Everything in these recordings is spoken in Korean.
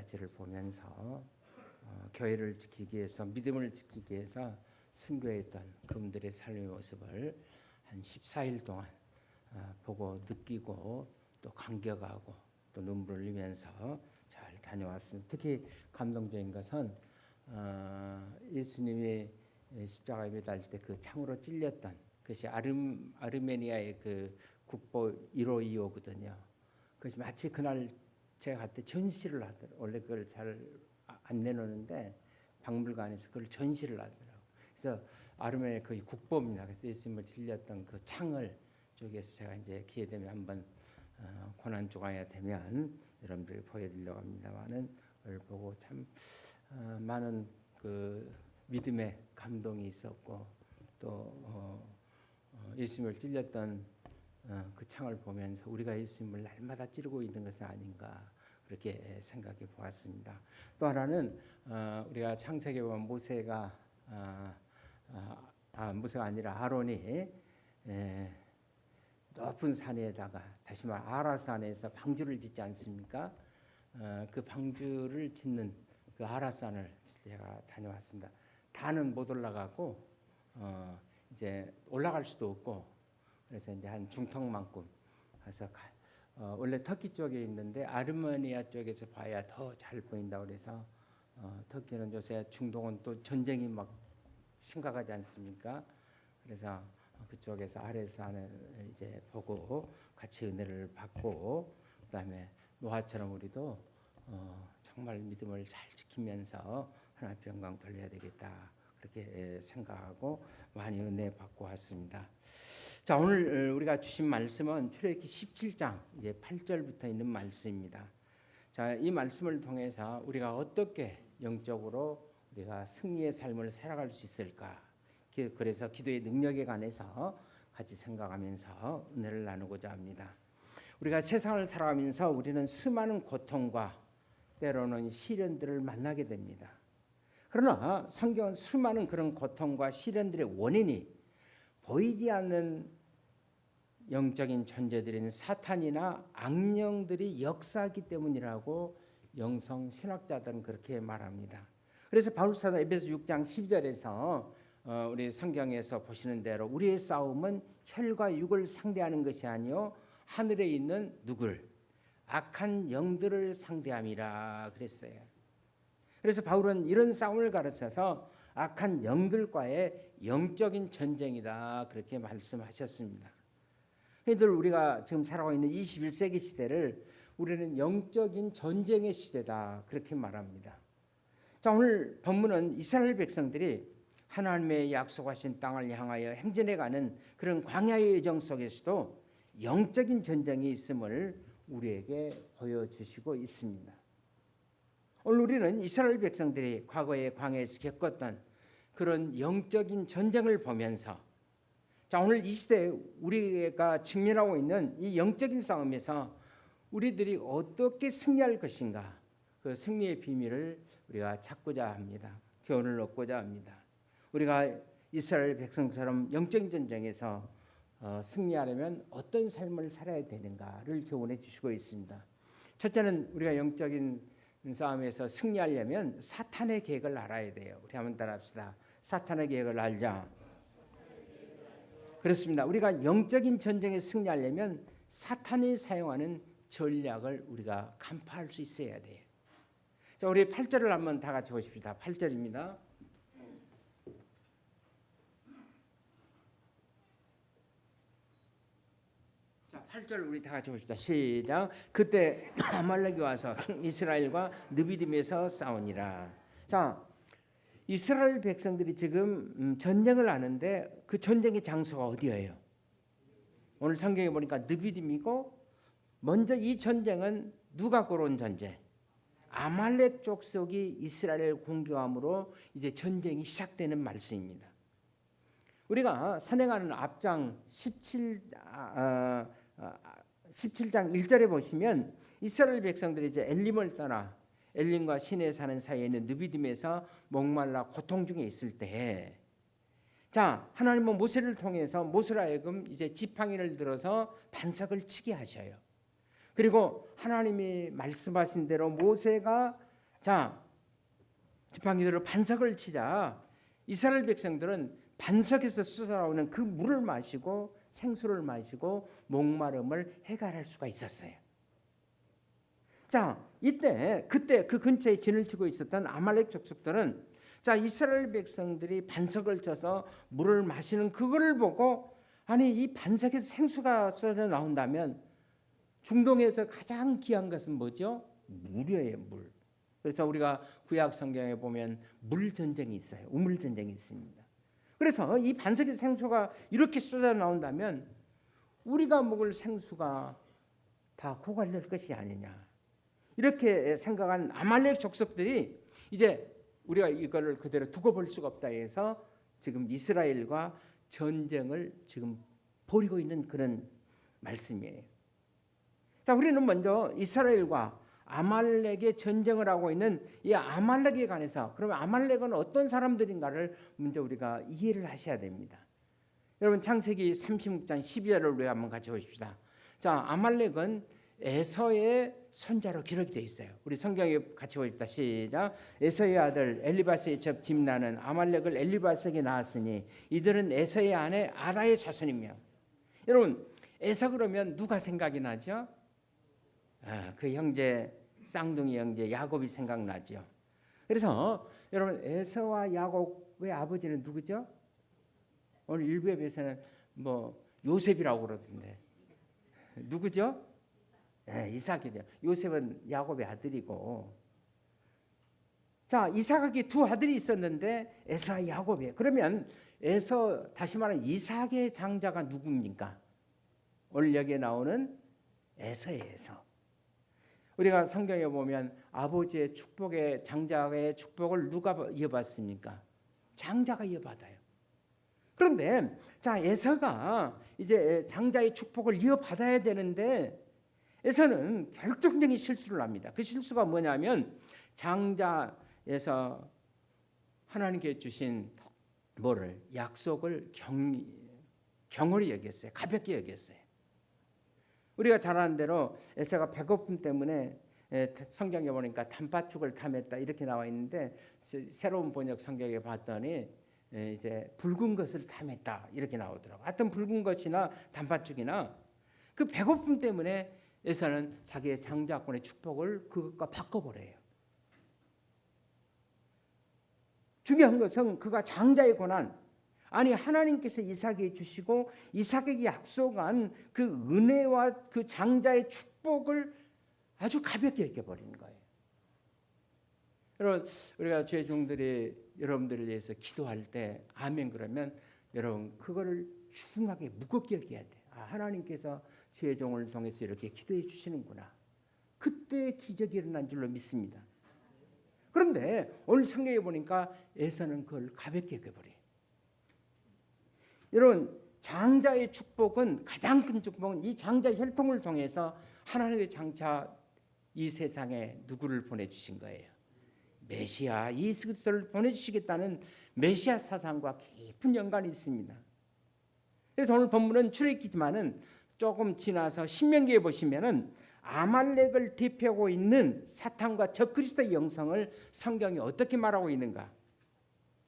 가지를 보면서 교회를 지키기 위해서, 믿음을 지키기 위해서 순교했던 그분들의 삶의 모습을 한 14일 동안 보고 느끼고 또 감격하고 또 눈물을 흘리면서 잘 다녀왔습니다. 특히 감동적인 것은 예수님이 십자가에 매달 때 그 창으로 찔렸던 그것이 아르메니아의 그 국보 1호 2호거든요. 그것이 마치 그날 제가 갈 때 전시를 하더라고요. 원래 그걸 잘 안 내놓는데 박물관에서 그걸 전시를 하더라고요. 그래서 아르메니아 거의 국보입니다. 그래서 예수님을 찔렸던 그 창을 쪽에서 제가 이제 기회 되면 한번 고난 주간이 되면 여러분들이 보여드리려고 합니다만은 그걸 보고 참 많은 그 믿음의 감동이 있었고 또 예수님을 찔렸던 그 창을 보면서 우리가 예수님을 날마다 찌르고 있는 것은 아닌가 그렇게 생각해 보았습니다. 또 하나는 우리가 창세기에 보면 모세가 아니라 아론이 높은 산에다가 다시 말 아라산에서 방주를 짓지 않습니까? 그 방주를 짓는 그 아라산을 제가 다녀왔습니다. 다는 못 올라가고 이제 올라갈 수도 없고 그래서 이제 한 중턱만큼 가서 원래 터키 쪽에 있는데 아르메니아 쪽에서 봐야 더 잘 보인다 그래서 터키는 요새 중동은 또 전쟁이 막 심각하지 않습니까? 그래서 그쪽에서 아래에서 이제 보고 같이 은혜를 받고 그다음에 노아처럼 우리도 정말 믿음을 잘 지키면서 하나님 영광 돌려야 되겠다 그렇게 생각하고 많이 은혜 받고 왔습니다. 자, 오늘 우리가 주신 말씀은 출애굽기 17장 이제 8절부터 있는 말씀입니다. 자, 이 말씀을 통해서 우리가 어떻게 영적으로 우리가 승리의 삶을 살아갈 수 있을까? 그래서 기도의 능력에 관해서 같이 생각하면서 은혜를 나누고자 합니다. 우리가 세상을 살아가면서 우리는 수많은 고통과 때로는 시련들을 만나게 됩니다. 그러나 성경은 수많은 그런 고통과 시련들의 원인이 보이지 않는 영적인 존재들인 사탄이나 악령들이 역사하기 때문이라고 영성 신학자들은 그렇게 말합니다. 그래서 바울 사도 에베소 6장 10절에서 우리 성경에서 보시는 대로 우리의 싸움은 혈과 육을 상대하는 것이 아니요 하늘에 있는 누굴 악한 영들을 상대함이라 그랬어요. 그래서 바울은 이런 싸움을 가르쳐서 악한 영들과의 영적인 전쟁이다 그렇게 말씀하셨습니다. 그들 우리가 지금 살아가고 있는 21세기 시대를 우리는 영적인 전쟁의 시대다 그렇게 말합니다. 자, 오늘 본문은 이스라엘 백성들이 하나님의 약속하신 땅을 향하여 행진해가는 그런 광야의 여정 속에서도 영적인 전쟁이 있음을 우리에게 보여주시고 있습니다. 오늘 우리는 이스라엘 백성들이 과거에 광야에서 겪었던 그런 영적인 전쟁을 보면서 자, 오늘 이 시대에 우리가 직면하고 있는 이 영적인 싸움에서 우리들이 어떻게 승리할 것인가 그 승리의 비밀을 우리가 찾고자 합니다. 교훈을 얻고자 합니다. 우리가 이스라엘 백성처럼 영적인 전쟁에서 승리하려면 어떤 삶을 살아야 되는가를 교훈해 주시고 있습니다. 첫째는 우리가 영적인 싸움에서 승리하려면 사탄의 계획을 알아야 돼요. 우리 한번 따라합시다. 사탄의 계획을 알자. 그렇습니다. 우리가 영적인 전쟁에 승리하려면 사탄이 사용하는 전략을 우리가 간파할 수 있어야 돼요. 자, 우리 8절을 한번 다 같이 보십시다. 8절입니다. 자, 8절 우리 다 같이 봅시다. 시작. 그때 아말렉이 와서 이스라엘과 느비딤에서 싸우니라. 자, 이스라엘 백성들이 지금 전쟁을 하는데 그 전쟁의 장소가 어디예요? 오늘 성경에 보니까 느비딤이고 먼저 이 전쟁은 누가 걸어온 전쟁? 아말렉 족속이 이스라엘을 공격함으로 이제 전쟁이 시작되는 말씀입니다. 우리가 선행하는 앞장 17장 1절에 보시면 이스라엘 백성들이 이제 엘림을 떠나 엘림과 시내 사는 사이에 있는 느비딤에서 목말라 고통 중에 있을 때, 자, 하나님은 모세를 통해서 모세로 하여금 이제 지팡이를 들어서 반석을 치게 하셔요. 그리고 하나님이 말씀하신 대로 모세가 자, 지팡이로 반석을 치자 이스라엘 백성들은 반석에서 쏟아나오는 그 물을 마시고 생수를 마시고 목마름을 해결할 수가 있었어요. 자, 그때 그 근처에 진을 치고 있었던 아말렉 족속들은 자, 이스라엘 백성들이 반석을 쳐서 물을 마시는 그거를 보고 아니 이 반석에서 생수가 쏟아 나온다면 중동에서 가장 귀한 것은 뭐죠? 물이에요, 물. 그래서 우리가 구약 성경에 보면 물 전쟁이 있어요. 우물 전쟁이 있습니다. 그래서 이 반석의 생수가 이렇게 쏟아 나온다면 우리가 먹을 생수가 다 고갈될 것이 아니냐. 이렇게 생각한 아말렉 족속들이 이제 우리가 이거를 그대로 두고 볼 수가 없다 해서 지금 이스라엘과 전쟁을 지금 벌이고 있는 그런 말씀이에요. 자, 우리는 먼저 이스라엘과 아말렉의 전쟁을 하고 있는 이 아말렉에 관해서 그러면 아말렉은 어떤 사람들인가를 먼저 우리가 이해를 하셔야 됩니다. 여러분 창세기 36장 12절을 우리 한번 같이 보십시다. 자, 아말렉은 에서의 손자로 기록이 되어 있어요. 우리 성경에 같이 보십시다. 시작. 에서의 아들 엘리바스의 적 dim나는 아말렉을 엘리바스에게 낳았으니 이들은 에서의 아내 아다의 자손이며. 여러분 에서 그러면 누가 생각이 나죠? 그 형제 쌍둥이 형제 야곱이 생각나죠. 그래서 여러분 에서와 야곱의 아버지는 누구죠? 오늘 일부에서는 뭐 요셉이라고 그러던데 누구죠? 네, 이삭이죠. 요셉은 야곱의 아들이고. 자, 이삭에게 두 아들이 있었는데 에서와 야곱이에요. 그러면 에서 다시 말하면 이삭의 장자가 누굽니까? 오늘 여기에 나오는 에서예요. 에서. 우리가 성경에 보면 아버지의 축복의 장자의 축복을 누가 이어받습니까? 장자가 이어받아요. 그런데 자, 에서가 이제 장자의 축복을 이어받아야 되는데 에서는 결정적인 실수를 합니다. 그 실수가 뭐냐면 장자에서 하나님께 주신 뭐를 약속을 경홀히 여겼어요. 가볍게 여겼어요. 우리가 잘 아는 대로 에서가 배고픔 때문에 성경에 보니까 단팥죽을 탐했다 이렇게 나와 있는데 새로운 번역 성경에 봤더니 이제 붉은 것을 탐했다 이렇게 나오더라고요. 하여튼 붉은 것이나 단팥죽이나 그 배고픔 때문에 에서는 자기의 장자권의 축복을 그것과 바꿔버려요. 중요한 것은 그가 장자의 고난, 아니 하나님께서 이삭에게 주시고 이삭에게 약속한 그 은혜와 그 장자의 축복을 아주 가볍게 여겨버리는 거예요. 여러분 우리가 주의 종들이 여러분들을 위해서 기도할 때 아멘 그러면 여러분 그거를 중하게 무겁게 여겨야 돼. 하나님께서 주의 종을 통해서 이렇게 기도해 주시는구나. 그때 기적이 일어난 줄로 믿습니다. 그런데 오늘 성경에 보니까 에서는 그걸 가볍게 여겨버려요. 여러분 장자의 축복은 가장 큰 축복은 이 장자 혈통을 통해서 하나님의 장차 이 세상에 누구를 보내주신 거예요? 메시아 예수 그리스도를 보내주시겠다는 메시아 사상과 깊은 연관이 있습니다. 그래서 오늘 본문은 출애굽기지만은 조금 지나서 신명기에 보시면은 아말렉을 대표하고 있는 사탄과 적그리스도의 영성을 성경이 어떻게 말하고 있는가?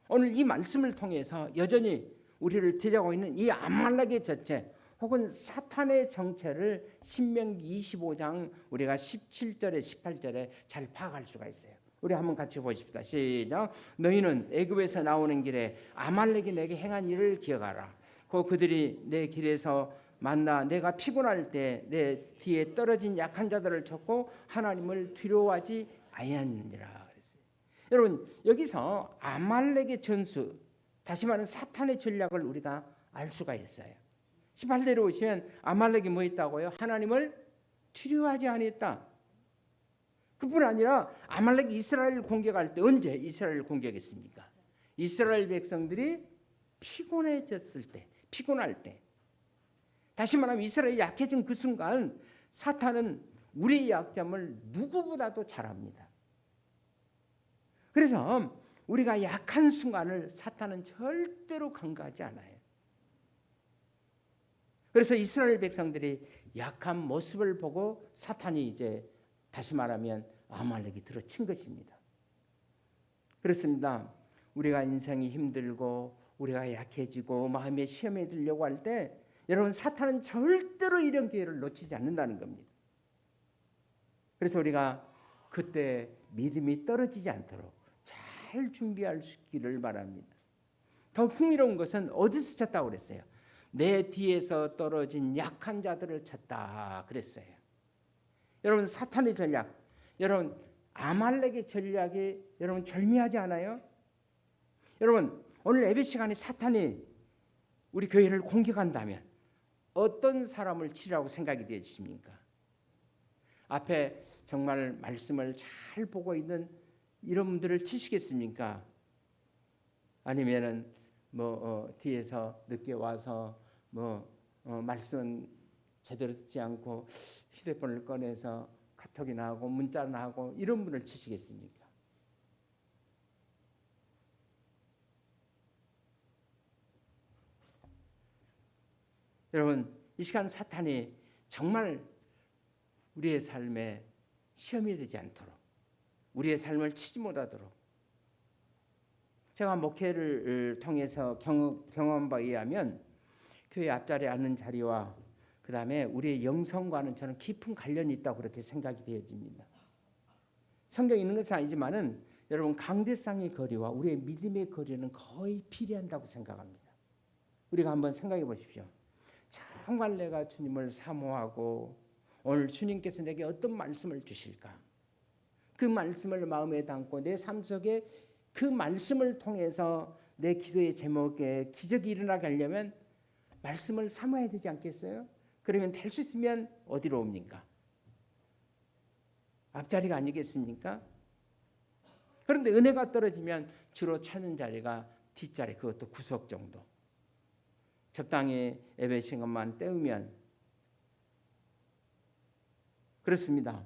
오늘 이 말씀을 통해서 여전히 우리를 데려가고 있는 이 아말렉의 정체 혹은 사탄의 정체를 신명기 25장 우리가 17절에 18절에 잘 파악할 수가 있어요. 우리 한번 같이 보십시다. 시작. 너희는 애굽에서 나오는 길에 아말렉이 내게 행한 일을 기억하라. 그들이 내 길에서 만나 내가 피곤할 때 내 뒤에 떨어진 약한 자들을 쳤고 하나님을 두려워하지 아니하느니라. 여러분 여기서 아말렉의 전수 다시 말하면 사탄의 전략을 우리가 알 수가 있어요. 18절에 오시면 아말렉이 뭐 있다고요? 하나님을 두려워하지 아니했다. 그뿐 아니라 아말렉이 이스라엘을 공격할 때 언제 이스라엘을 공격했습니까? 이스라엘 백성들이 피곤해졌을 때, 피곤할 때. 다시 말하면 이스라엘이 약해진 그 순간 사탄은 우리의 약점을 누구보다도 잘 압니다. 그래서 우리가 약한 순간을 사탄은 절대로 간과하지 않아요. 그래서 이스라엘 백성들이 약한 모습을 보고 사탄이 이제 다시 말하면 아말렉이 들어친 것입니다. 그렇습니다. 우리가 인생이 힘들고 우리가 약해지고 마음의 시험에 들려고 할 때 여러분 사탄은 절대로 이런 기회를 놓치지 않는다는 겁니다. 그래서 우리가 그때 믿음이 떨어지지 않도록 잘 준비할 수 있기를 바랍니다. 더 흥미로운 것은 어디서 쳤다고 그랬어요? 내 뒤에서 떨어진 약한 자들을 쳤다 그랬어요. 여러분 사탄의 전략, 여러분 아말렉의 전략이 여러분 절묘하지 않아요? 여러분 오늘 예배 시간에 사탄이 우리 교회를 공격한다면 어떤 사람을 치라고 생각이 되십니까? 앞에 정말 말씀을 잘 보고 있는 이런 분들을 치시겠습니까? 아니면은 뒤에서 늦게 와서 말씀 제대로 듣지 않고 휴대폰을 꺼내서 카톡이나 하고 문자나 하고 이런 분을 치시겠습니까? 여러분 이 시간 사탄이 정말 우리의 삶에 시험이 되지 않도록 우리의 삶을 치지 못하도록 제가 목회를 통해서 경험한 바에 의하면 교회 앞자리에 앉는 자리와 그 다음에 우리의 영성과는 저는 깊은 관련이 있다고 그렇게 생각이 되어집니다. 성경에 있는 것은 아니지만은 여러분 강대상의 거리와 우리의 믿음의 거리는 거의 비례한다고 생각합니다. 우리가 한번 생각해 보십시오. 정말 내가 주님을 사모하고 오늘 주님께서 내게 어떤 말씀을 주실까? 그 말씀을 마음에 담고 내 삶 속에 그 말씀을 통해서 내 기도의 제목에 기적이 일어나게 하려면 말씀을 사모해야 되지 않겠어요? 그러면 될 수 있으면 어디로 옵니까? 앞자리가 아니겠습니까? 그런데 은혜가 떨어지면 주로 찾는 자리가 뒷자리, 그것도 구석 정도. 적당히 예배 시간만 때우면 그렇습니다.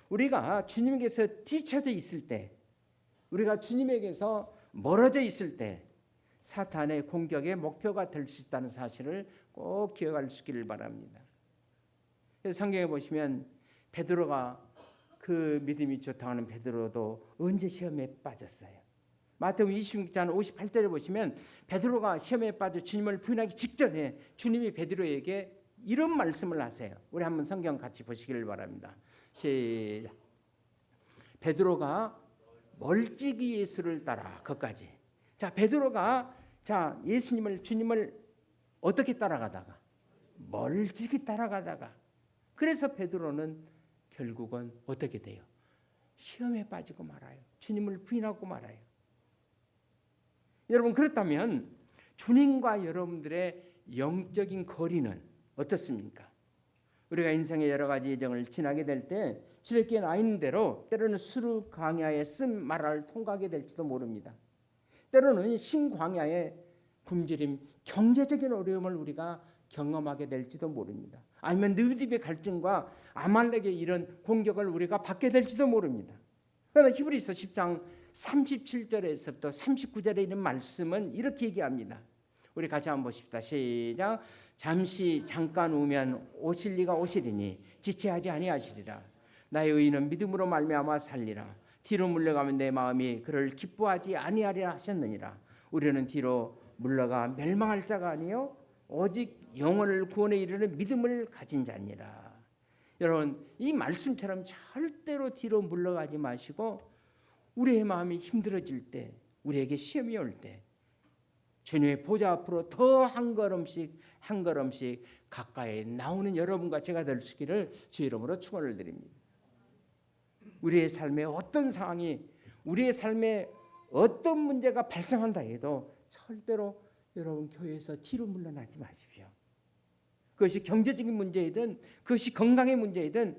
우리가 주님께서 뒤쳐져 있을 때, 우리가 주님에게서 멀어져 있을 때 사탄의 공격의 목표가 될 수 있다는 사실을 꼭 기억할 수 있기를 바랍니다. 그래서 성경에 보시면 베드로가 그 믿음이 좋다고 하는 베드로도 언제 시험에 빠졌어요. 마태복음 26장 58절에 보시면 베드로가 시험에 빠져 주님을 부인하기 직전에 주님이 베드로에게 이런 말씀을 하세요. 우리 한번 성경 같이 보시기를 바랍니다. 시작. 베드로가 멀찍이 예수를 따라 거기까지. 자, 베드로가 예수님을 주님을 어떻게 따라가다가 멀찍이 따라가다가 그래서 베드로는 결국은 어떻게 돼요? 시험에 빠지고 말아요. 주님을 부인하고 말아요. 여러분 그렇다면 주님과 여러분들의 영적인 거리는 어떻습니까? 우리가 인생의 여러 가지 여정을 지나게 될 때 주님께 나 있는 대로 때로는 수르 광야의 쓴 마라를 통과하게 될지도 모릅니다. 때로는 신광야의 굶주림, 경제적인 어려움을 우리가 경험하게 될지도 모릅니다. 아니면 느디의 갈증과 아말렉의 이런 공격을 우리가 받게 될지도 모릅니다. 그러나 히브리서 10장 37절에서부터 39절에 있는 말씀은 이렇게 얘기합니다. 우리 같이 한번 보십시다. 시작. 잠시 잠깐 우면 오실 리가 오시리니 지체하지 아니하시리라. 나의 의인은 믿음으로 말미암아 살리라. 뒤로 물러가면 내 마음이 그를 기뻐하지 아니하리라 하셨느니라. 우리는 뒤로 물러가 멸망할 자가 아니요 오직 영혼을 구원에 이르는 믿음을 가진 자니라. 여러분 이 말씀처럼 절대로 뒤로 물러가지 마시고 우리의 마음이 힘들어질 때 우리에게 시험이 올 때 주님의 보좌 앞으로 더 한 걸음씩 한 걸음씩 가까이 나오는 여러분과 제가 될 수 있기를 주 이름으로 축원을 드립니다. 우리의 삶에 어떤 상황이 우리의 삶에 어떤 문제가 발생한다 해도 절대로 여러분 교회에서 뒤로 물러나지 마십시오. 그것이 경제적인 문제이든 그것이 건강의 문제이든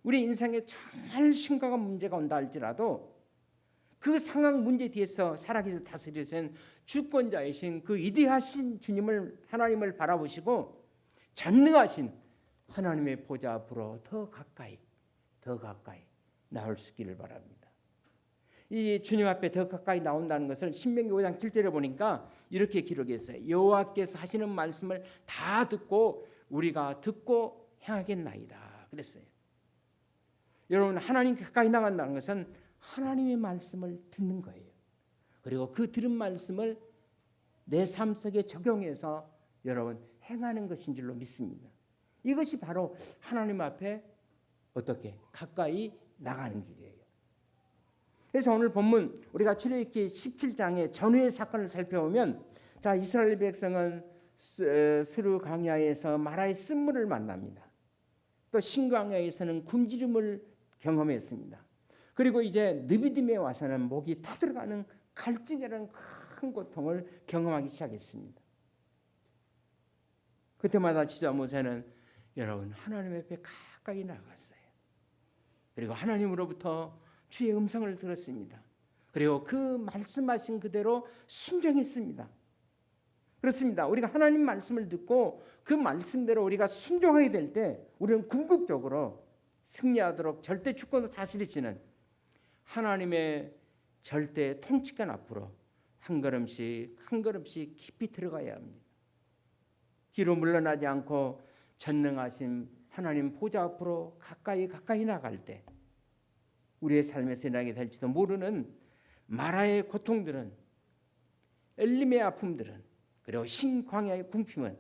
우리 인생에 정말 심각한 문제가 온다 할지라도 그 상황 문제 뒤에서 살아계셔 다스리신 주권자이신 그 위대하신 주님을 하나님을 바라보시고 전능하신 하나님의 보좌 앞으로 더 가까이 나올 수 있기를 바랍니다. 이 주님 앞에 더 가까이 나온다는 것을 신명기 5장 7절에 보니까 이렇게 기록했어요. 여호와께서 하시는 말씀을 다 듣고 우리가 듣고 행하겠나이다 그랬어요. 여러분 하나님 가까이 나간다는 것은 하나님의 말씀을 듣는 거예요. 그리고 그 들은 말씀을 내 삶 속에 적용해서 여러분 행하는 것인 줄로 믿습니다. 이것이 바로 하나님 앞에 어떻게 가까이 나가는 길이에요. 그래서 오늘 본문 우리가 출애굽기 17장의 전후의 사건을 살펴보면, 자, 이스라엘 백성은 스루 강야에서 마라의 쓴물을 만납니다. 또 신광야에서는 굶주림을 경험했습니다. 그리고 이제 느비딤에 와서는 목이 타들어가는 갈증이라는 큰 고통을 경험하기 시작했습니다. 그때마다 지도자 모세는 여러분 하나님 앞에 가까이 나갔어요. 그리고 하나님으로부터 주의 음성을 들었습니다. 그리고 그 말씀하신 그대로 순종했습니다. 그렇습니다. 우리가 하나님 말씀을 듣고 그 말씀대로 우리가 순종하게 될 때 우리는 궁극적으로 승리하도록 절대 주권을 다스리시는 하나님의 절대 통치권 앞으로 한 걸음씩 한 걸음씩 깊이 들어가야 합니다. 뒤로 물러나지 않고 전능하신 하나님 보좌 앞으로 가까이 나갈 때 우리의 삶에서 일어나게 될지도 모르는 마라의 고통들은, 엘림의 아픔들은, 그리고 신광야의 궁핍은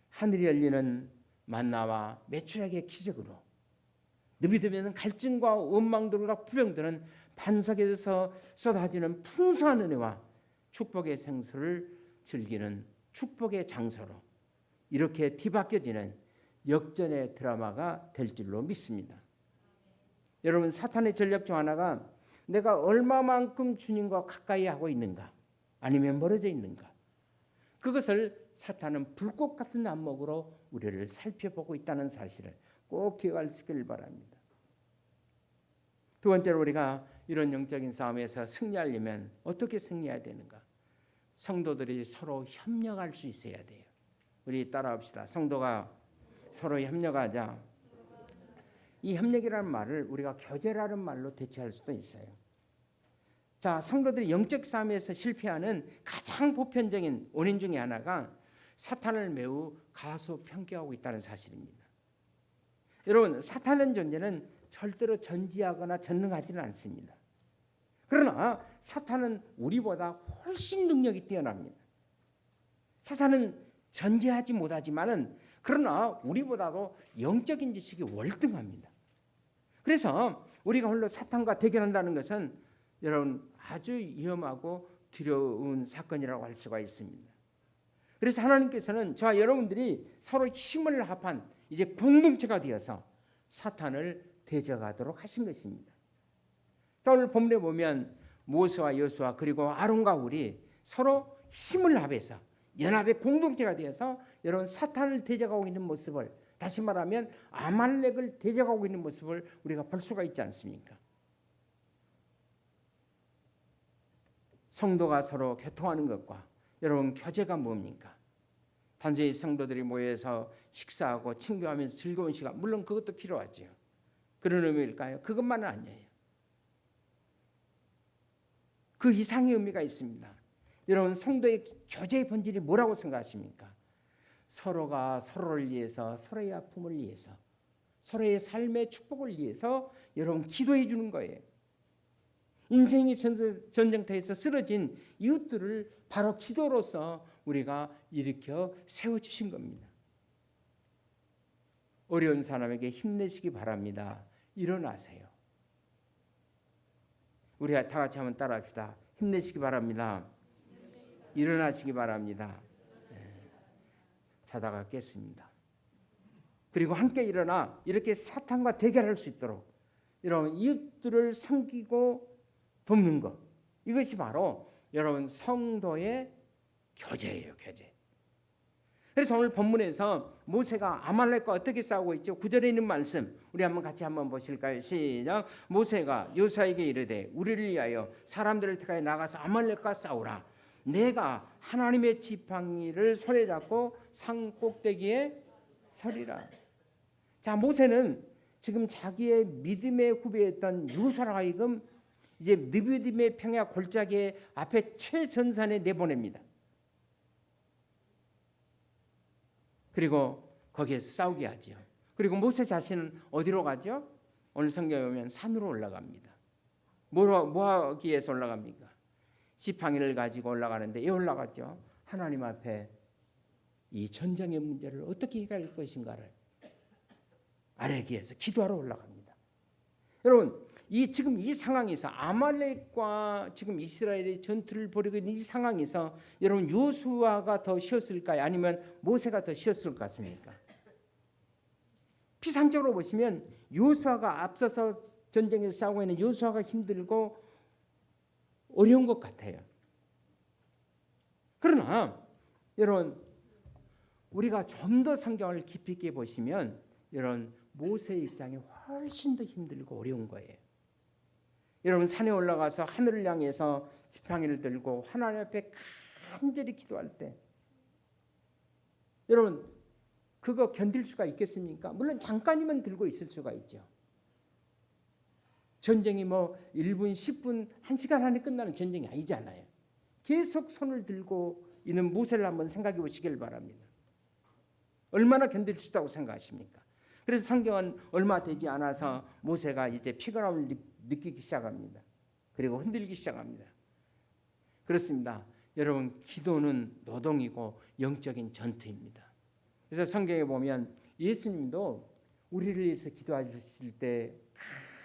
하늘이 열리는 만나와 메추라기의 기적으로, 느비듬에는 갈증과 원망들과 불평들은 반석에서 쏟아지는 풍성한 은혜와 축복의 생수를 즐기는 축복의 장소로 이렇게 뒤바뀌어지는 역전의 드라마가 될 줄로 믿습니다. 여러분, 사탄의 전략 중 하나가 내가 얼마만큼 주님과 가까이 하고 있는가, 아니면 멀어져 있는가, 그것을 사탄은 불꽃 같은 안목으로 우리를 살펴보고 있다는 사실을 꼭 기억하시길 바랍니다. 두 번째로 우리가 이런 영적인 싸움에서 승리하려면 어떻게 승리해야 되는가? 성도들이 서로 협력할 수 있어야 돼요. 우리 따라합시다. 성도가 서로 협력하자. 이 협력이라는 말을 우리가 교제라는 말로 대체할 수도 있어요. 자, 성도들이 영적 싸움에서 실패하는 가장 보편적인 원인 중에 하나가 사탄을 매우 가소평가하고 있다는 사실입니다. 여러분, 사탄의 존재는 절대로 전지하거나 전능하지는 않습니다. 그러나 사탄은 우리보다 훨씬 능력이 뛰어납니다. 사탄은 전지하지 못하지만은 그러나 우리보다도 영적인 지식이 월등합니다. 그래서 우리가 홀로 사탄과 대결한다는 것은 여러분 아주 위험하고 두려운 사건이라고 할 수가 있습니다. 그래서 하나님께서는 저와 여러분들이 서로 힘을 합한 이제 공동체가 되어서 사탄을 대적하도록 하신 것입니다. 오늘 본문에 보면 모세와 여호수아 그리고 아론과 홀이 서로 힘을 합해서 연합의 공동체가 되어서 여러분 사탄을 대적하고 있는 모습을, 다시 말하면 아말렉을 대적하고 있는 모습을 우리가 볼 수가 있지 않습니까? 성도가 서로 교통하는 것과 여러분 교제가 뭡니까? 단순히 성도들이 모여서 식사하고 친교하면서 즐거운 시간, 물론 그것도 필요하죠. 그런 의미일까요? 그것만은 아니에요. 그 이상의 의미가 있습니다. 여러분, 성도의 교제의 본질이 뭐라고 생각하십니까? 서로가 서로를 위해서, 서로의 아픔을 위해서, 서로의 삶의 축복을 위해서 여러분 기도해 주는 거예요. 인생의 전쟁터에서 쓰러진 이웃들을 바로 기도로서 우리가 일으켜 세워주신 겁니다. 어려운 사람에게 힘내시기 바랍니다. 일어나세요. 우리가 다 같이 한번 따라합시다. 힘내시기 바랍니다. 일어나시기 바랍니다. 자다가 깼습니다. 그리고 함께 일어나 이렇게 사탄과 대결할 수 있도록 여러분 이웃들을 섬기고 돕는 것, 이것이 바로 여러분 성도의 교제예요. 교제. 그래서 오늘 본문에서 모세가 아말렉과 어떻게 싸우고 있죠? 9절에 있는 말씀 우리 한번 같이 한번 보실까요? 시작. 모세가 여호수아에게 이르되 우리를 위하여 사람들을 택하여 나가서 아말렉과 싸우라. 내가 하나님의 지팡이를 손에 잡고 산 꼭대기에 서리라. 자, 모세는 지금 자기의 믿음의 후배였던 여호수아로 하여금 이제 느비딤의 평야 골짜기 앞에 최전선에 내보냅니다. 그리고 거기에서 싸우게 하죠. 그리고 모세 자신은 어디로 가죠? 오늘 성경에 보면 산으로 올라갑니다. 뭐 하기 위해서 올라갑니까? 지팡이를 가지고 올라가는데 왜 올라갔죠? 하나님 앞에 이 전쟁의 문제를 어떻게 해결할 것인가를 알기 위해서 기도하러 올라갑니다. 여러분, 지금 이 상황에서 아말렉과 지금 이스라엘의 전투를 벌이고 있는 이 상황에서 여러분 요수아가 더 쉬웠을까요? 아니면 모세가 더 쉬웠을 것 같습니까? 피상적으로 보시면 요수아가 앞서서 전쟁에서 싸우고 있는 요수아가 힘들고 어려운 것 같아요. 그러나 여러분 우리가 좀 더 성경을 깊이 있게 보시면 여러분 모세의 입장이 훨씬 더 힘들고 어려운 거예요. 여러분 산에 올라가서 하늘을 향해서 지팡이를 들고 하나님 앞에 간절히 기도할 때 여러분 그거 견딜 수가 있겠습니까? 물론 잠깐이면 들고 있을 수가 있죠. 전쟁이 뭐 1분, 10분, 1시간 안에 끝나는 전쟁이 아니잖아요. 계속 손을 들고 있는 모세를 한번 생각해 보시길 바랍니다. 얼마나 견딜 수 있다고 생각하십니까? 그래서 성경은 얼마 되지 않아서 모세가 이제 피곤함을 느끼기 시작합니다. 그리고 흔들기 시작합니다. 그렇습니다. 여러분 기도는 노동이고 영적인 전투입니다. 그래서 성경에 보면 예수님도 우리를 위해서 기도하실 때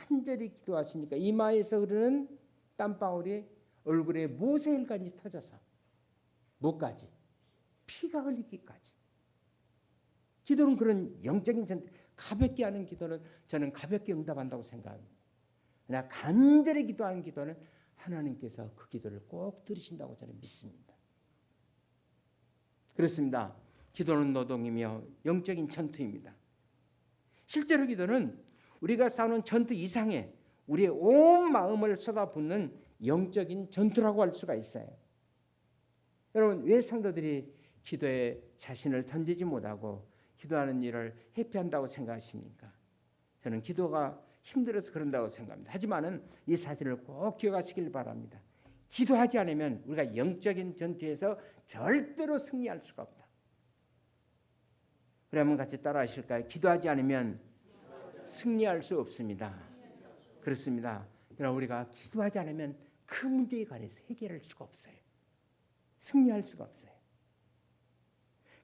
간절히 기도하시니까 이마에서 흐르는 땀방울이 얼굴에 모세혈관이 터져서 목까지 피가 흘리기까지. 기도는 그런 영적인 전투, 가볍게 하는 기도는 저는 가볍게 응답한다고 생각합니다. 그러나 간절히 기도하는 기도는 하나님께서 그 기도를 꼭 들으신다고 저는 믿습니다. 그렇습니다. 기도는 노동이며 영적인 전투입니다. 실제로 기도는 우리가 싸우는 전투 이상의 우리의 온 마음을 쏟아붓는 영적인 전투라고 할 수가 있어요. 여러분 왜 성도들이 기도에 자신을 던지지 못하고 기도하는 일을 회피한다고 생각하십니까? 저는 기도가 힘들어서 그런다고 생각합니다. 하지만은 이 사실을 꼭 기억하시길 바랍니다. 기도하지 않으면 우리가 영적인 전투에서 절대로 승리할 수가 없다. 우리 한번 같이 따라하실까요? 기도하지 않으면 승리할 수 없습니다. 그렇습니다. 그러나 우리가 기도하지 않으면 그 문제에 관해서 해결할 수가 없어요. 승리할 수가 없어요.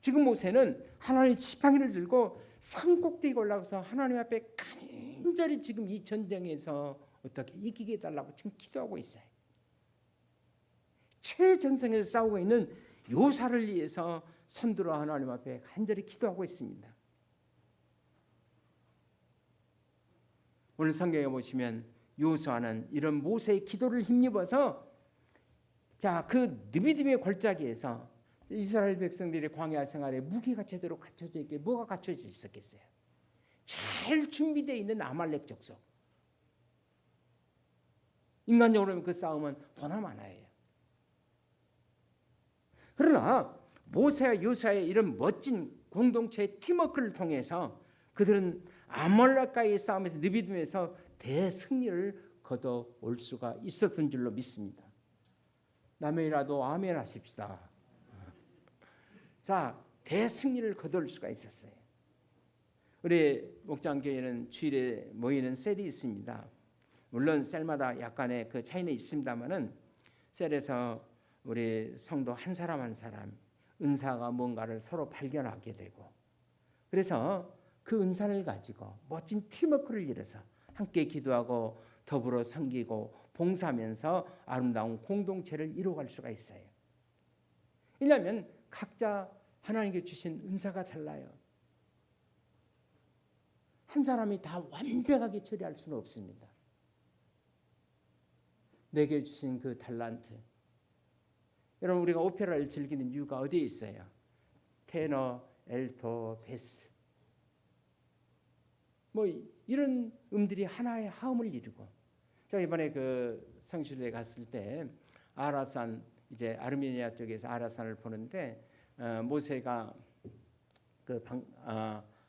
지금 모세는 하나님의 지팡이를 들고 산 꼭대기에 올라가서 하나님 앞에 간절히 지금 이 전쟁에서 어떻게 이기게 해달라고 지금 기도하고 있어요. 최전선에서 싸우고 있는 요사를 위해서 손들어 하나님 앞에 간절히 기도하고 있습니다. 오늘 성경에 보시면 요수아는 이런 모세의 기도를 힘입어서 그 느비딤의 골짜기에서 이스라엘 백성들의 광야 생활에 무기가 제대로 갖춰져 있게 뭐가 갖춰져 있었겠어요? 잘 준비되어 있는 아말렉 족속. 인간적으로 보면 그 싸움은 보나마나예요. 그러나 모세와 요수아의 이런 멋진 공동체의 팀워크를 통해서 그들은 아말렉과의 싸움에서 느비딤에서 대승리를 거둬올 수가 있었던 줄로 믿습니다. 남의라도 아멘 하십시다. 자, 대승리를 거둘 수가 있었어요. 우리 목장교회는 주일에 모이는 셀이 있습니다. 물론 셀마다 약간의 그 차이는 있습니다만은 셀에서 우리 성도 한 사람 한 사람 은사가 뭔가를 서로 발견하게 되고 그래서 그 은사를 가지고 멋진 팀워크를 이뤄서 함께 기도하고 더불어 섬기고 봉사하면서 아름다운 공동체를 이루어갈 수가 있어요. 왜냐하면 각자 하나님께 주신 은사가 달라요. 한 사람이 다 완벽하게 처리할 수는 없습니다. 내게 주신 그 달란트. 여러분 우리가 오페라를 즐기는 이유가 어디에 있어요? 테너, 엘토, 베스. 뭐 이런 음들이 하나의 화음을 이루고. 제가 이번에 그 성실에 갔을 때 아라산 이제 아르메니아 쪽에서 아라산을 보는데 모세가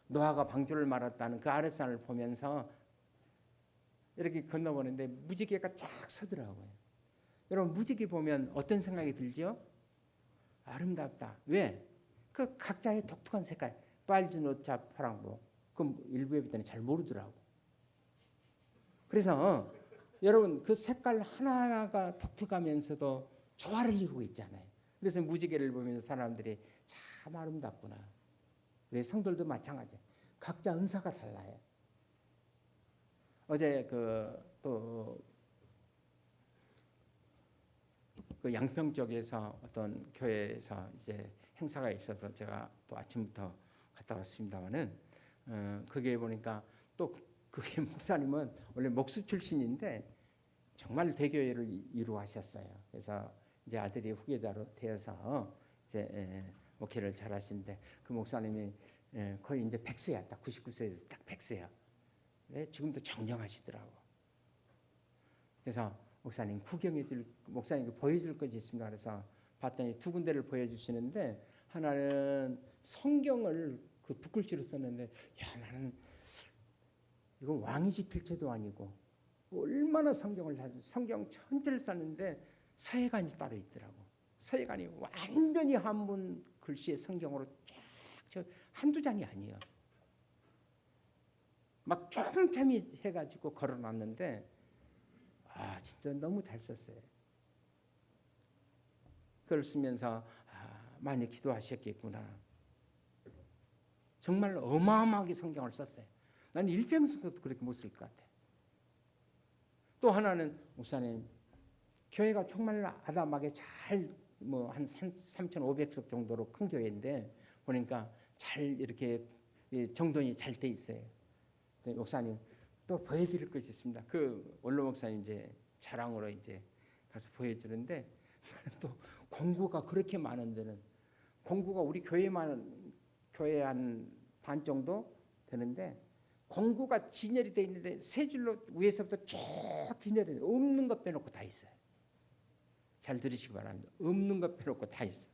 노아가 방주를 말았다는 그 아라산을 보면서 이렇게 건너보는데 무지개가 쫙 서더라고요. 여러분 무지개 보면 어떤 생각이 들죠? 아름답다. 왜? 그 각자의 독특한 색깔, 빨주, 노차, 파랑보. 그 일부 애들은 잘 모르더라고. 그래서 여러분 그 색깔 하나하나가 독특하면서도 조화를 이루고 있잖아요. 그래서 무지개를 보면 사람들이 참 아름답구나. 우리 성도들도 마찬가지. 각자 은사가 달라요. 어제 그 양평 쪽에서 어떤 교회에서 이제 행사가 있어서 제가 또 아침부터 갔다 왔습니다만은 그게 보니까 또 그게 목사님은 원래 목수 출신인데 정말 대교회를 이루하셨어요. 그래서 이제 아들이 후계자로 되어서 이제 목회를 잘하시는데 그 목사님이 거의 이제 100세야. 딱 99세에서 딱 100세야. 지금도 정정하시더라고. 그래서 목사님 목사님 보여줄 것이 있습니다. 그래서 봤더니 두 군데를 보여주시는데 하나는 성경을 그 붓글씨로 썼는데 야 나는 이건 왕이지 필체도 아니고 얼마나 성경 전체를 썼는데 서예관이 따로 있더라고. 서예관이 완전히 한문 글씨의 성경으로 쫙 한두 장이 아니에요. 막 촘촘히 해가지고 걸어놨는데 진짜 너무 잘 썼어요. 그걸 쓰면서 많이 기도하셨겠구나. 정말 어마어마하게 성경을 썼어요. 나는 일평생도 그렇게 못 쓸 것 같아. 또 하나는 목사님 교회가 정말 아담하게 잘 한 3,500석 정도로 큰 교회인데 보니까 잘 이렇게 정돈이 잘 돼 있어요. 목사님 또 보여드릴 것이 있습니다. 그 원로 목사님 이제 자랑으로 이제 가서 보여주는데 또 공구가 그렇게 많은 데는 공구가 우리 교회 한 반 정도 되는데 공구가 진열이 돼 있는데 세 줄로 위에서부터 쭉 진열이 없는 것 빼놓고 다 있어요. 잘 들으시기 바랍니다. 없는 것 빼놓고 다 있어요.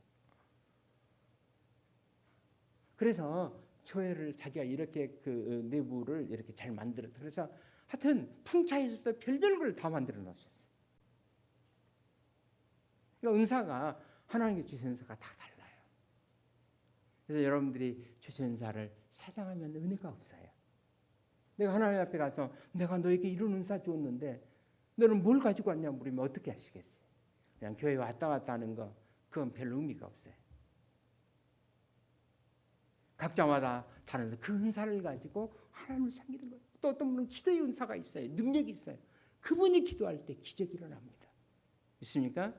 그래서 교회를 자기가 이렇게 그 내부를 이렇게 잘 만들었다. 그래서 하여튼 풍차에서부터 별별 걸 다 만들어 놓으셨어요. 그러니까 은사가 하나님께 주신 은사가 다 달라요. 그래서 여러분들이 주신 은사를 사장하면 은혜가 없어요. 내가 하나님 앞에 가서 내가 너에게 이런 은사 줬는데 너는 뭘 가지고 왔냐 물으면 어떻게 하시겠어요? 그냥 교회 왔다 갔다 하는 거 그건 별 의미가 없어요. 각자마다 다른데 그 은사를 가지고 하나님을 섬기는 거예요. 또 어떤 분은 기도의 은사가 있어요. 능력이 있어요. 그분이 기도할 때 기적이 일어납니다. 있습니까?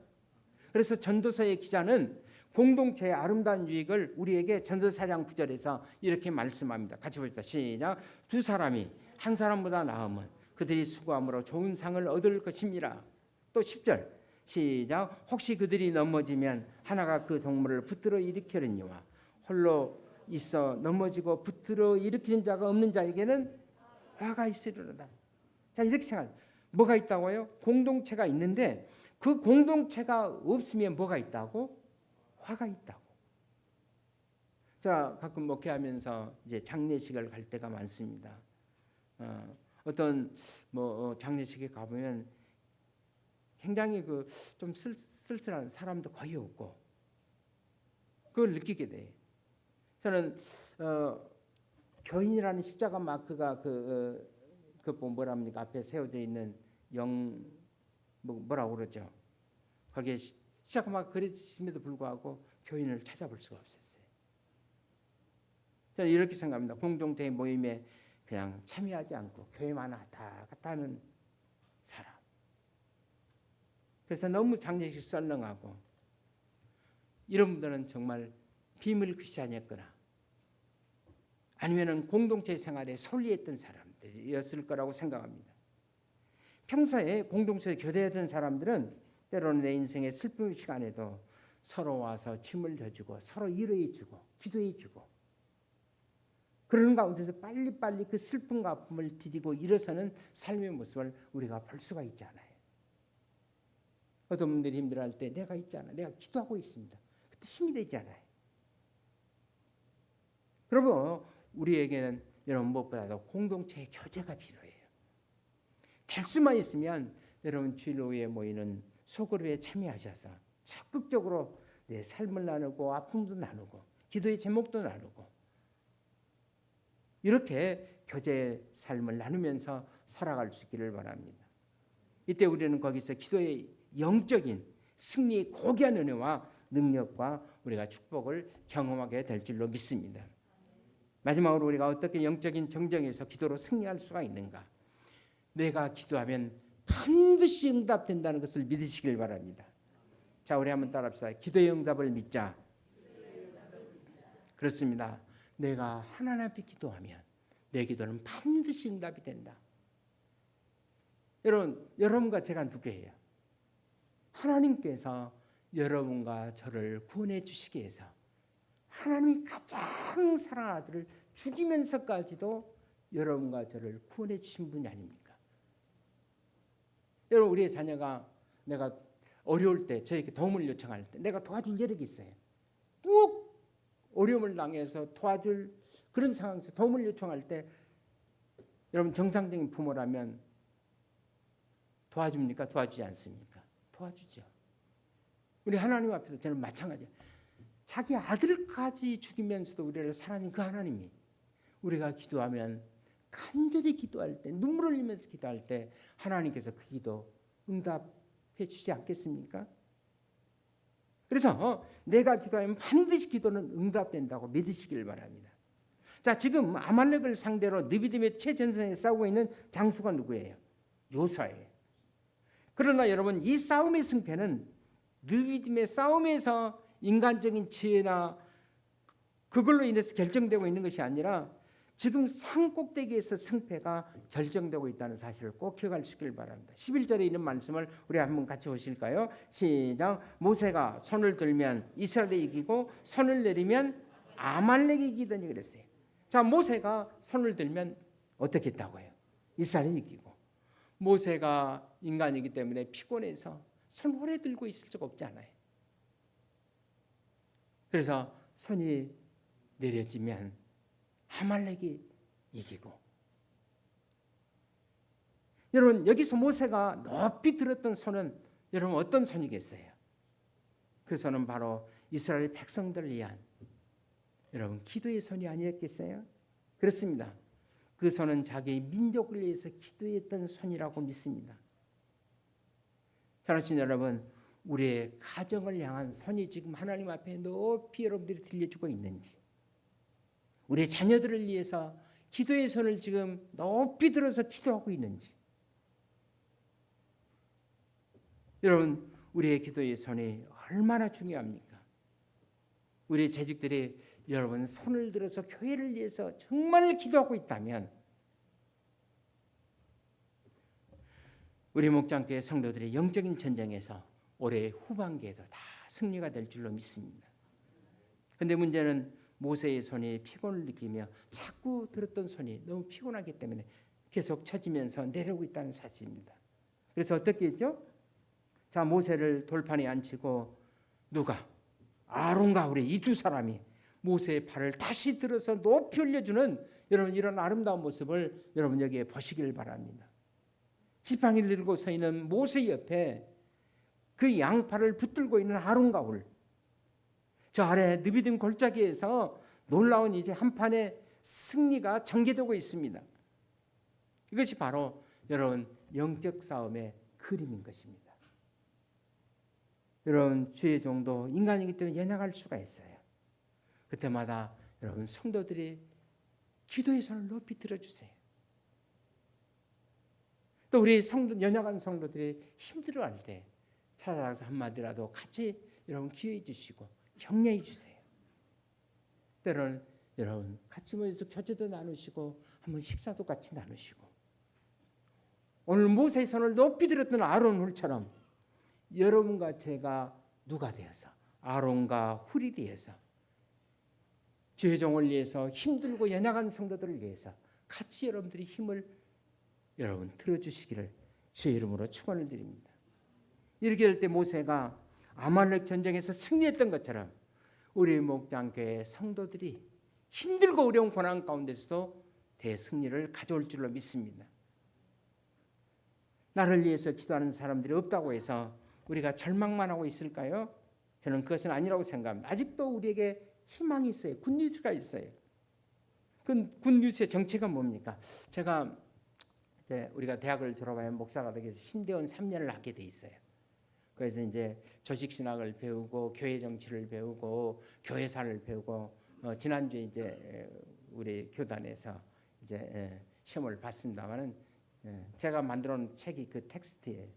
그래서 전도서의 기자는 공동체의 아름다운 유익을 우리에게 전도서 4장 9절에서 이렇게 말씀합니다. 같이 봅시다. 시작. 두 사람이 한 사람보다 나으면 그들이 수고함으로 좋은 상을 얻을 것입니다. 또 10절 시작. 혹시 그들이 넘어지면 하나가 그 동물을 붙들어 일으키려니와 홀로 있어 넘어지고 붙들어 일으키는 자가 없는 자에게는 화가 있으리로다. 자 이렇게 생각해요. 뭐가 있다고요? 공동체가 있는데 그 공동체가 없으면 뭐가 있다고? 화가 있다고. 자 가끔 목회하면서 이제 장례식을 갈 때가 많습니다. 어떤 장례식에 가보면 굉장히 좀 쓸쓸한 사람도 거의 없고 그걸 느끼게 돼요. 저는 교인이라는 십자가 마크가 뭐랍니까 앞에 세워져 있는 뭐라고 그러죠? 거기에 십자가 마크 그려지심에도 불구하고 교인을 찾아볼 수가 없었어요. 저는 이렇게 생각합니다. 공동체 모임에 그냥 참여하지 않고 교회만 왔다 갔다 하는 사람. 그래서 너무 장례식 썰렁하고 이런 분들은 정말 비밀 크리스찬이었거나 아니면은 공동체 생활에 소홀했던 사람들이었을 거라고 생각합니다. 평소에 공동체에 교대했던 사람들은 때로는 내 인생의 슬픔 시간에도 서로 와서 짐을 져주고 서로 위로해주고 기도해주고 그러는 가운데서 빨리빨리 그 슬픔과 아픔을 디디고 일어서는 삶의 모습을 우리가 볼 수가 있잖아요. 어떤 분들이 힘들어할 때 내가 있잖아. 내가 기도하고 있습니다. 그때 힘이 되잖아요. 여러분 우리에게는 여러분 무엇보다도 공동체의 교제가 필요해요. 될 수만 있으면 여러분 주일 오후에 모이는 소그룹에 참여하셔서 적극적으로 내 삶을 나누고 아픔도 나누고 기도의 제목도 나누고 이렇게 교제의 삶을 나누면서 살아갈 수 있기를 바랍니다. 이때 우리는 거기서 기도의 영적인 승리의 고귀한 은혜와 능력과 우리가 축복을 경험하게 될 줄로 믿습니다. 마지막으로 우리가 어떻게 영적인 정정에서 기도로 승리할 수가 있는가? 내가 기도하면 반드시 응답된다는 것을 믿으시길 바랍니다. 자, 우리 한번 따라합시다. 기도의 응답을 믿자. 그렇습니다. 내가 하나님 앞에 기도하면 내 기도는 반드시 응답이 된다. 여러분과 제가 누구예요? 하나님께서 여러분과 저를 구원해 주시기 위해서 하나님이 가장 사랑하는 아들을 죽이면서까지도 여러분과 저를 구원해 주신 분이 아닙니까? 여러분, 우리의 자녀가 내가 어려울 때 저에게 도움을 요청할 때 내가 도와줄 여력이 있어요. 꼭 어려움을 당해서 도와줄 그런 상황에서 도움을 요청할 때 여러분 정상적인 부모라면 도와줍니까? 도와주지 않습니까? 도와주죠. 우리 하나님 앞에서 저는 마찬가지예요. 자기 아들까지 죽이면서도 우리를 사랑하는 그 하나님이 우리가 기도하면 간절히 기도할 때 눈물 흘리면서 기도할 때 하나님께서 그 기도 응답해 주지 않겠습니까? 그래서 내가 기도하면 반드시 기도는 응답된다고 믿으시길 바랍니다. 자, 지금 아말렉을 상대로 느비딤의 최전선에 싸우고 있는 장수가 누구예요? 요사예요. 그러나 여러분, 이 싸움의 승패는 느비딤의 싸움에서 인간적인 지혜나 그걸로 인해서 결정되고 있는 것이 아니라 지금 산꼭대기에서 승패가 결정되고 있다는 사실을 꼭 기억하시길 바랍니다. 11절에 있는 말씀을 우리 한번 같이 보실까요? 시작. 모세가 손을 들면 이스라엘이 이기고 손을 내리면 아말렉이 이기더니 그랬어요. 자, 모세가 손을 들면 어떻게 했다고 해요? 이스라엘이 이기고. 모세가 인간이기 때문에 피곤해서 손 오래 들고 있을 적 없지 않아요. 그래서 손이 내려지면 아말렉이 이기고. 여러분, 여기서 모세가 높이 들었던 손은 여러분 어떤 손이겠어요? 그 손은 바로 이스라엘 백성들을 위한 여러분 기도의 손이 아니었겠어요? 그렇습니다. 그 손은 자기 민족을 위해서 기도했던 손이라고 믿습니다. 사랑하는 여러분, 우리의 가정을 향한 손이 지금 하나님 앞에 높이 여러분들이 들려주고 있는지, 우리의 자녀들을 위해서 기도의 손을 지금 높이 들어서 기도하고 있는지, 여러분, 우리의 기도의 손이 얼마나 중요합니까? 우리의 재직들이 여러분 손을 들어서 교회를 위해서 정말 기도하고 있다면 우리 목장교회 성도들의 영적인 전쟁에서 올해 후반기에도 다 승리가 될 줄로 믿습니다. 그런데 문제는 모세의 손이 피곤을 느끼며 자꾸 들었던 손이 너무 피곤하기 때문에 계속 처지면서 내려오고 있다는 사실입니다. 그래서 어떻게 했죠? 자, 모세를 돌판에 앉히고 누가? 아론과 우리 이 두 사람이 모세의 팔을 다시 들어서 높이 올려주는 여러분 이런 아름다운 모습을 여러분 여기에 보시길 바랍니다. 지팡이를 들고 서 있는 모세 옆에 그 양팔을 붙들고 있는 아론과 울, 저 아래 느비딤 골짜기에서 놀라운 이제 한판의 승리가 전개되고 있습니다. 이것이 바로 여러분 영적 싸움의 그림인 것입니다. 여러분, 주의 종도 인간이기 때문에 연약할 수가 있어요. 그때마다 여러분 성도들이 기도의 손을 높이 들어주세요. 또 우리 연약한 성도들이 힘들어할 때 찾아가서 한마디라도 같이 여러분 기회해 주시고 격려해 주세요. 때로는 여러분 같이 모여서 교제도 나누시고 한번 식사도 같이 나누시고, 오늘 모세의 손을 높이 들었던 아론 훌처럼 여러분과 제가 누가 되어서 아론과 훌이 되어서 주의 종을 위해서 힘들고 연약한 성도들을 위해서 같이 여러분들이 힘을 여러분 들어주시기를 주의 이름으로 축원을 드립니다. 이렇게 될 때 모세가 아말렉 전쟁에서 승리했던 것처럼 우리 목장교회 성도들이 힘들고 어려운 고난 가운데서도 대승리를 가져올 줄로 믿습니다. 나를 위해서 기도하는 사람들이 없다고 해서 우리가 절망만 하고 있을까요? 저는 그것은 아니라고 생각합니다. 아직도 우리에게 희망이 있어요. 굿뉴스가 있어요. 그 굿뉴스의 정체가 뭡니까? 제가 이제 우리가 대학을 졸업하면 목사가 되기 위해서 신대원 3년을 하게 돼 있어요. 그래서 이제 조직 신학을 배우고 교회 정치를 배우고 교회사를 배우고 지난주에 이제 우리 교단에서 이제 시험을 봤습니다만은 제가 만들어 놓은 책이 그 텍스트에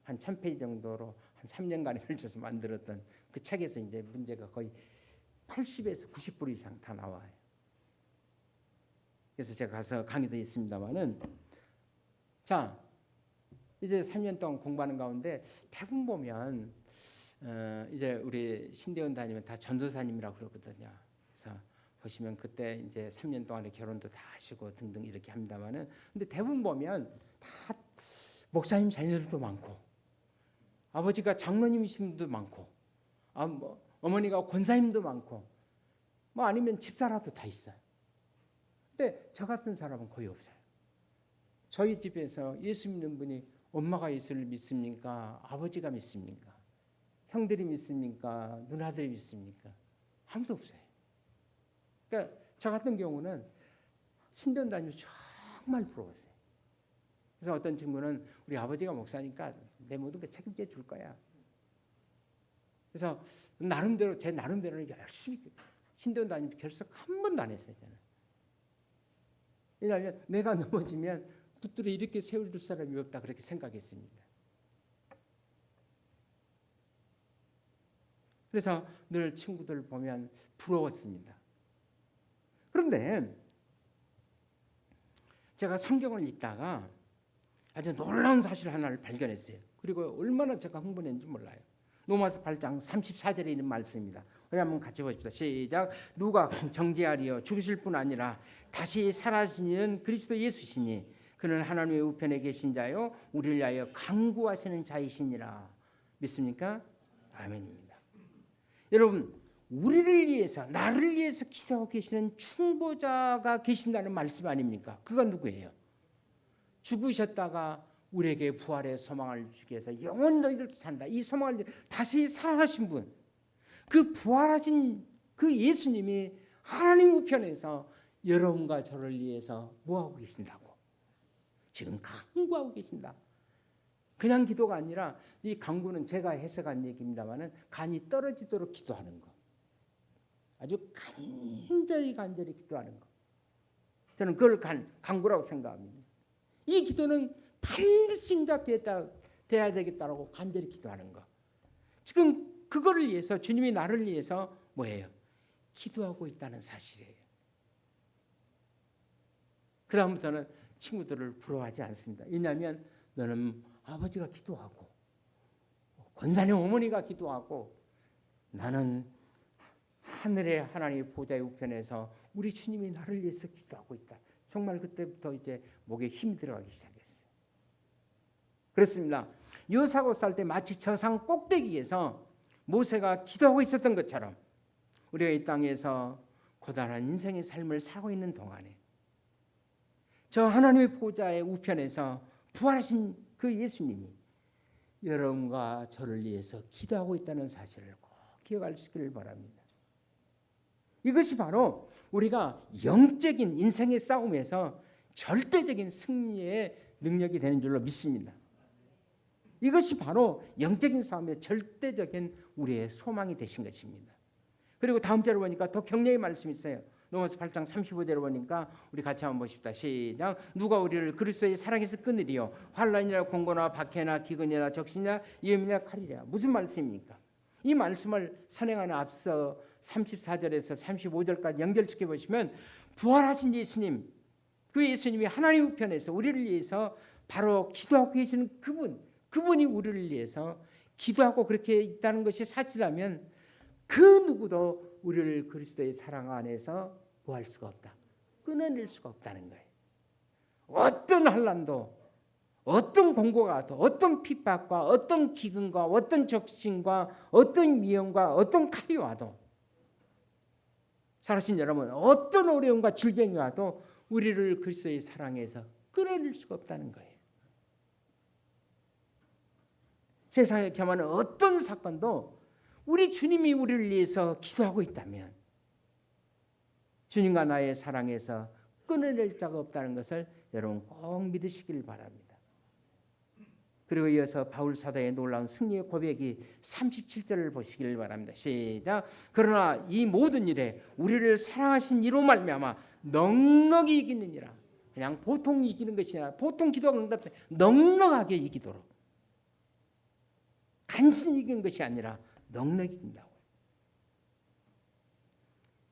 한 1000페이지 정도로 한 3년간에 걸쳐서 만들었던 그 책에서 이제 문제가 거의 80에서 90% 이상 다 나와요. 그래서 제가 가서 강의도 있습니다만은 자 이제 3년 동안 공부하는 가운데 대부분 보면 이제 우리 신대원 다니면 다 전도사님이라고 그러거든요. 그래서 보시면 그때 이제 3년 동안에 결혼도 다 하시고 등등 이렇게 합니다만은 근데 대부분 보면 다 목사님 자녀들도 많고 아버지가 장로님이신 분도 많고 어머니가 권사님도 많고 뭐 아니면 집사라도 다 있어요. 근데 저 같은 사람은 거의 없어요. 저희 집에서 예수 믿는 분이 엄마가 예수를 믿습니까? 아버지가 믿습니까? 형들이 믿습니까? 누나들이 믿습니까? 아무도 없어요. 그러니까 저 같은 경우는 신대원 다니면서 정말 부러웠어요. 그래서 어떤 친구는 우리 아버지가 목사니까 내 모든 걸 책임져 줄 거야. 그래서 나름대로 제 나름대로는 열심히 신대원 다니면서 결석 한 번도 안 했어요. 저는. 왜냐하면 내가 넘어지면 붙들어 이렇게 세워줄 사람이 없다 그렇게 생각했습니다. 그래서 늘 친구들 보면 부러웠습니다. 그런데 제가 성경을 읽다가 아주 놀라운 사실 하나를 발견했어요. 그리고 얼마나 제가 흥분했는지 몰라요. 로마서 8장 34절에 있는 말씀입니다. 우리 한번 같이 보십시다. 시작. 누가 정죄하리요 죽으실 뿐 아니라 다시 살아지는 그리스도 예수시니 그는 하나님의 우편에 계신 자요 우리를 위하여 간구하시는 자이시니라. 믿습니까? 아멘입니다. 여러분 우리를 위해서 나를 위해서 기도하고 계시는 충보자가 계신다는 말씀 아닙니까? 그가 누구예요? 죽으셨다가 우리에게 부활의 소망을 주기 위해서 영원히 너희들도 산다. 이 소망을 다시 살아나신 분, 그 부활하신 그 예수님이 하나님 우편에서 여러분과 저를 위해서 뭐하고 계신다고? 지금 간구하고 계신다. 그냥 기도가 아니라 이 간구는 제가 해석한 얘기입니다만은 간이 떨어지도록 기도하는 거. 아주 간절히 기도하는 거. 저는 그걸 간구라고 생각합니다. 이 기도는 반드시 응답돼야 되겠다라고 간절히 기도하는 거. 지금 그거를 위해서 주님이 나를 위해서 뭐예요? 기도하고 있다는 사실이에요. 그 다음부터는 친구들을 부러워하지 않습니다. 왜냐하면 너는 아버지가 기도하고 권사님 어머니가 기도하고 나는 하늘의 하나님의 보좌의 우편에서 우리 주님이 나를 위해서 기도하고 있다. 정말 그때부터 이제 목에 힘이 들어가기 시작했어요. 그렇습니다. 요사고 살 때 마치 저상 꼭대기에서 모세가 기도하고 있었던 것처럼 우리가 이 땅에서 고단한 인생의 삶을 살고 있는 동안에 저 하나님의 보좌의 우편에서 부활하신 그 예수님이 여러분과 저를 위해서 기도하고 있다는 사실을 꼭 기억할 수 있기를 바랍니다. 이것이 바로 우리가 영적인 인생의 싸움에서 절대적인 승리의 능력이 되는 줄로 믿습니다. 이것이 바로 영적인 싸움의 절대적인 우리의 소망이 되신 것입니다. 그리고 다음 절을 보니까 더 격려의 말씀이 있어요. 로마서 8장 35절을 보니까 우리 같이 한번 보십시다. 시작. 누가 우리를 그리스도의 사랑에서 끊으리요 환난이나 공고나 박해나 기근이나 적신이나 위험이나 칼이랴. 무슨 말씀입니까? 이 말씀을 선행하는 앞서 34절에서 35절까지 연결시켜 보시면 부활하신 예수님, 그 예수님이 하나님 우편에서 우리를 위해서 바로 기도하고 계시는 그분이 우리를 위해서 기도하고 그렇게 있다는 것이 사실이라면 그 누구도 우리를 그리스도의 사랑 안에서 뭐 할 수가 없다. 끊어낼 수가 없다는 거예요. 어떤 환난도 어떤 공고가 와도 어떤 핍박과 어떤 기근과 어떤 적신과 어떤 위험과 어떤 칼이 와도 살아신 여러분 어떤 어려움과 질병이 와도 우리를 그리스도의 사랑에서 끊어낼 수가 없다는 거예요. 세상에 겸하는 어떤 사건도 우리 주님이 우리를 위해서 기도하고 있다면 주님과 나의 사랑에서 끊어낼 자가 없다는 것을 여러분 꼭 믿으시길 바랍니다. 그리고 이어서 바울 사도의 놀라운 승리의 고백이 37절을 보시기를 바랍니다. 시작. 그러나 이 모든 일에 우리를 사랑하신 이로 말미암아 넉넉히 이기느니라. 그냥 보통 이기는 것이 아니라 보통 기도가 응답돼 넉넉하게 이기도록, 간신히 이기는 것이 아니라 넉넉히 이긴다고.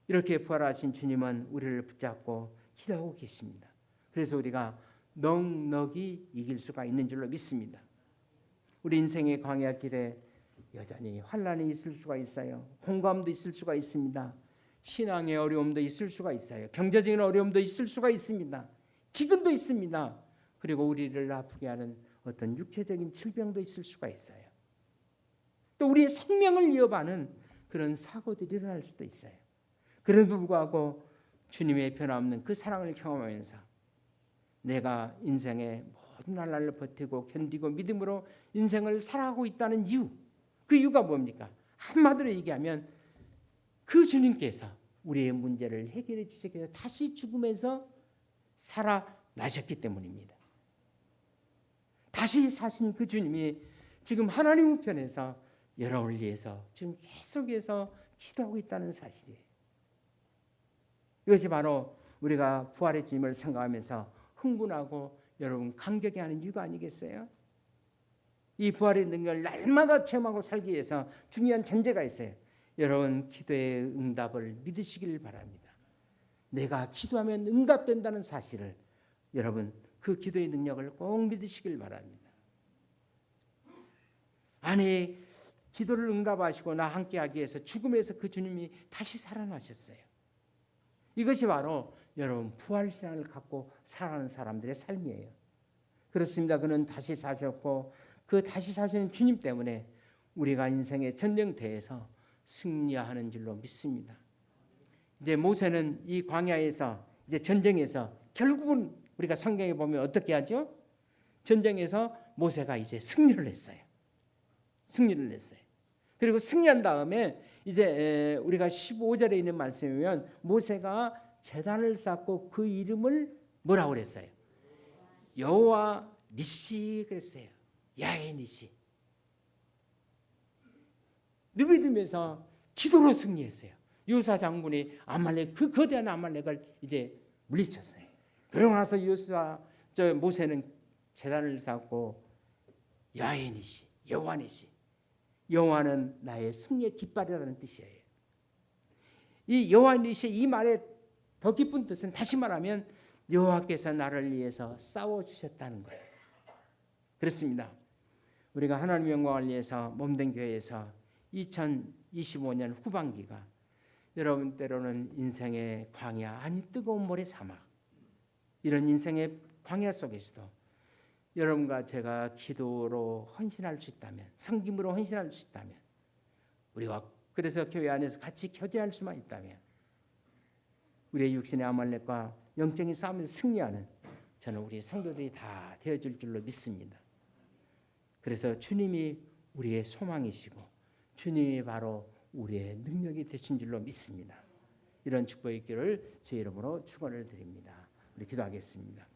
이렇게 부활하신 주님은 우리를 붙잡고 기도하고 계십니다. 그래서 우리가 넉넉히 이길 수가 있는 줄로 믿습니다. 우리 인생의 광야 길에 여전히 환난이 있을 수가 있어요. 공감도 있을 수가 있습니다. 신앙의 어려움도 있을 수가 있어요. 경제적인 어려움도 있을 수가 있습니다. 기근도 있습니다. 그리고 우리를 아프게 하는 어떤 육체적인 질병도 있을 수가 있어요. 또 우리의 생명을 위협하는 그런 사고들이 일어날 수도 있어요. 그럼에도 불구하고 주님의 변함없는 그 사랑을 경험하면서 내가 인생의 모든 날을 버티고 견디고 믿음으로 인생을 살아가고 있다는 이유, 그 이유가 뭡니까? 한마디로 얘기하면 그 주님께서 우리의 문제를 해결해 주시기 위해서 다시 죽음에서 살아나셨기 때문입니다. 다시 사신 그 주님이 지금 하나님 우편에서 여러분을 위해서 지금 계속해서 기도하고 있다는 사실이에요. 이것이 바로 우리가 부활의 주님을 생각하면서 흥분하고 여러분 감격해하는 이유가 아니겠어요? 이 부활의 능력을 날마다 체험하고 살기 위해서 중요한 전제가 있어요. 여러분 기도의 응답을 믿으시길 바랍니다. 내가 기도하면 응답된다는 사실을 여러분 그 기도의 능력을 꼭 믿으시길 바랍니다. 아니 기도를 응답하시고 나와 함께하기 위해서 죽음에서 그 주님이 다시 살아나셨어요. 이것이 바로 여러분 부활신앙을 갖고 살아가는 사람들의 삶이에요. 그렇습니다. 그는 다시 사셨고 그 다시 사시는 주님 때문에 우리가 인생의 전쟁터에서 승리하는 줄로 믿습니다. 이제 모세는 이 광야에서 이제 전쟁에서 결국은 우리가 성경에 보면 어떻게 하죠? 전쟁에서 모세가 이제 승리를 했어요. 승리를 냈어요. 그리고 승리한 다음에 이제 우리가 15절에 있는 말씀이면 모세가 제단을 쌓고 그 이름을 뭐라고 그랬어요? 여호와 니시 그랬어요. 야훼 니시. 느비딤에서 기도로 승리했어요. 요수아 장군이 아말렉 그 거대한 아말렉을 이제 물리쳤어요. 그러고 나서 모세는 제단을 쌓고 야훼 니시, 여호와 니시. 여호와는 나의 승리의 깃발이라는 뜻이에요. 이 여호와 니시 이 말의 더 깊은 뜻은 다시 말하면 여호와께서 나를 위해서 싸워 주셨다는 거예요. 그렇습니다. 우리가 하나님의 영광을 위해서 몸된 교회에서 2025년 후반기가 여러분 때로는 인생의 광야 아니 뜨거운 모래 사막 이런 인생의 광야 속에서도 여러분과 제가 기도로 헌신할 수 있다면 섬김으로 헌신할 수 있다면 우리가 그래서 교회 안에서 같이 교제할 수만 있다면 우리의 육신의 아말렉과 영적인 싸움에서 승리하는 저는 우리 성도들이 다 되어줄 줄로 믿습니다. 그래서 주님이 우리의 소망이시고 주님이 바로 우리의 능력이 되신 줄로 믿습니다. 이런 축복의 길을 제 이름으로 축원을 드립니다. 우리 기도하겠습니다.